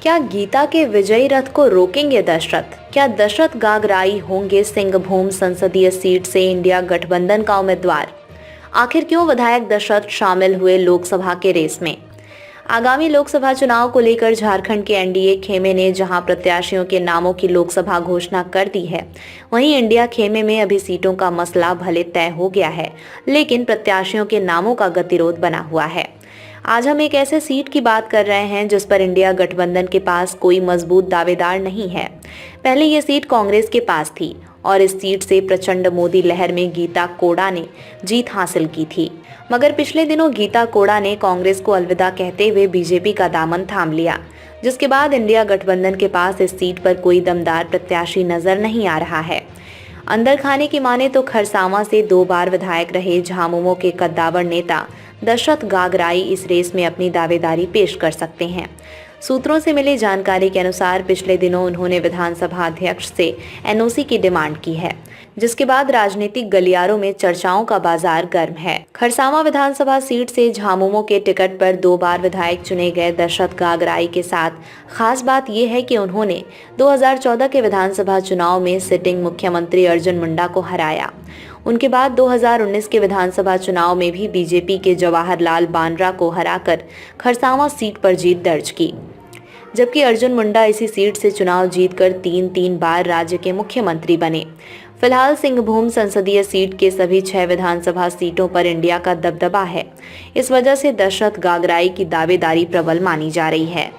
क्या गीता के विजयी रथ को रोकेंगे दशरथ? क्या दशरथ गागराई होंगे सिंहभूम संसदीय सीट से इंडिया गठबंधन का उम्मीदवार? आखिर क्यों विधायक दशरथ शामिल हुए लोकसभा के रेस में? आगामी लोकसभा चुनाव को लेकर झारखंड के एनडीए खेमे ने जहां प्रत्याशियों के नामों की लोकसभा घोषणा कर दी है, वहीं इंडिया खेमे में अभी सीटों का मसला भले तय हो गया है, लेकिन प्रत्याशियों के नामों का गतिरोध बना हुआ है। आज हम एक ऐसे सीट की बात कर रहे हैं जिस पर इंडिया गठबंधन के पास कोई मजबूत दावेदार नहीं है। पहले ये सीट कांग्रेस के पास थी और इस सीट से प्रचंड मोदी लहर में गीता कोड़ा ने जीत हासिल की थी। मगर पिछले दिनों गीता कोड़ा ने कांग्रेस को अलविदा कहते हुए बीजेपी का दामन थाम लिया, जिसके बाद इंडिया गठबंधन के पास इस सीट पर कोई दमदार प्रत्याशी नजर नहीं आ रहा है। अंदर खाने की माने तो खरसावां से 2 बार विधायक रहे झामुमो के कद्दावर नेता दशरथ गागराई इस रेस में अपनी दावेदारी पेश कर सकते हैं। सूत्रों से मिली जानकारी के अनुसार पिछले दिनों उन्होंने विधानसभा अध्यक्ष से एनओसी की डिमांड की है, जिसके बाद राजनीतिक गलियारों में चर्चाओं का बाजार गर्म है। खरसावां विधानसभा सीट से झामुमो के टिकट पर 2 बार विधायक चुने गए दशरथ गागराई के साथ खास बात यह है कि उन्होंने 2014 के विधानसभा चुनाव में सिटिंग मुख्यमंत्री अर्जुन मुंडा को हराया। उनके बाद 2019 के विधानसभा चुनाव में भी बीजेपी के जवाहरलाल बांद्रा को हराकर खरसावां सीट पर जीत दर्ज की, जबकि अर्जुन मुंडा इसी सीट से चुनाव जीतकर 3 बार राज्य के मुख्यमंत्री बने। फिलहाल सिंहभूम संसदीय सीट के सभी 6 विधानसभा सीटों पर इंडिया का दबदबा है। इस वजह से दशरथ गागराई की दावेदारी प्रबल मानी जा रही है।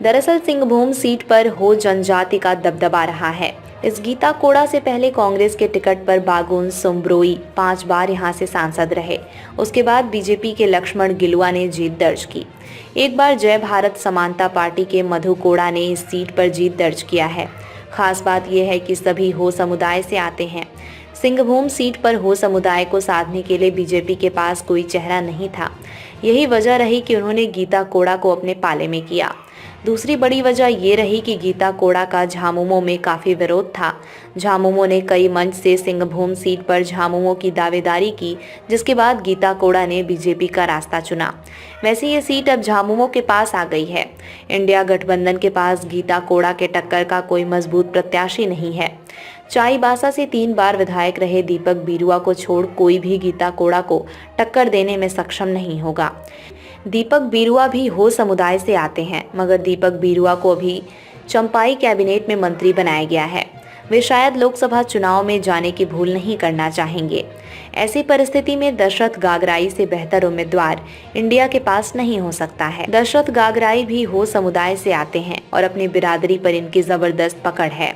दरअसल सिंहभूम सीट पर हो जनजाति का दबदबा रहा है। इस गीता कोड़ा से पहले कांग्रेस के टिकट पर बागुन सोमब्रोई 5 बार यहां से सांसद रहे। उसके बाद बीजेपी के लक्ष्मण गिलुआ ने जीत दर्ज की। एक बार जय भारत समानता पार्टी के मधु कोड़ा ने इस सीट पर जीत दर्ज किया है। खास बात यह है कि सभी हो समुदाय से आते हैं। सिंहभूम सीट पर हो समुदाय को साधने के लिए बीजेपी के पास कोई चेहरा नहीं था। यही वजह रही कि उन्होंने गीता कोड़ा को अपने पाले में किया। दूसरी बड़ी वजह ये रही कि गीता कोड़ा का झामुमो में काफी विरोध था। झामुमो ने कई मंच से सिंहभूम सीट पर झामुमो की दावेदारी की, जिसके बाद गीता कोड़ा ने बीजेपी का रास्ता चुना। वैसे ये सीट अब झामुमो के पास आ गई है। इंडिया गठबंधन के पास गीता कोड़ा के टक्कर का कोई मजबूत प्रत्याशी नहीं है। चाईबासा से 3 बार विधायक रहे दीपक बिरुआ को छोड़ कोई भी गीता कोड़ा को टक्कर देने में सक्षम नहीं होगा। दीपक बिरुआ भी हो समुदाय से आते हैं, मगर दीपक बिरुआ को अभी चंपाई कैबिनेट में मंत्री बनाया गया है। वे शायद लोकसभा चुनाव में जाने की भूल नहीं करना चाहेंगे। ऐसी परिस्थिति में दशरथ गागराई से बेहतर उम्मीदवार इंडिया के पास नहीं हो सकता है। दशरथ गागराई भी हो समुदाय से आते हैं और अपनी बिरादरी पर इनकी जबरदस्त पकड़ है।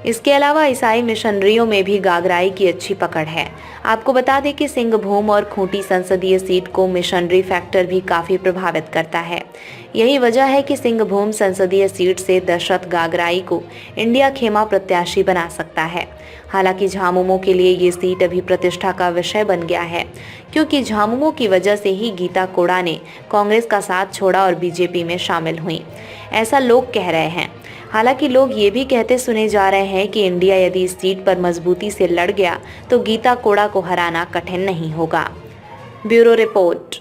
इसके अलावा ईसाई मिशनरियों में भी गागराई की अच्छी पकड़ है। आपको बता दें कि सिंहभूम और खूंटी संसदीय सीट को मिशनरी फैक्टर भी काफी प्रभावित करता है। यही वजह है कि सिंहभूम संसदीय सीट से दशरथ गागराई को इंडिया खेमा प्रत्याशी बना सकता है। हालांकि झामुमो के लिए ये सीट अभी प्रतिष्ठा का विषय बन गया है, क्योंकि झामुमो की वजह से ही गीता कोड़ा ने कांग्रेस का साथ छोड़ा और बीजेपी में शामिल हुई, ऐसा लोग कह रहे हैं। हालांकि लोग ये भी कहते सुने जा रहे हैं कि इंडिया यदि इस सीट पर मजबूती से लड़ गया तो गीता कोड़ा को हराना कठिन नहीं होगा। Bureau report.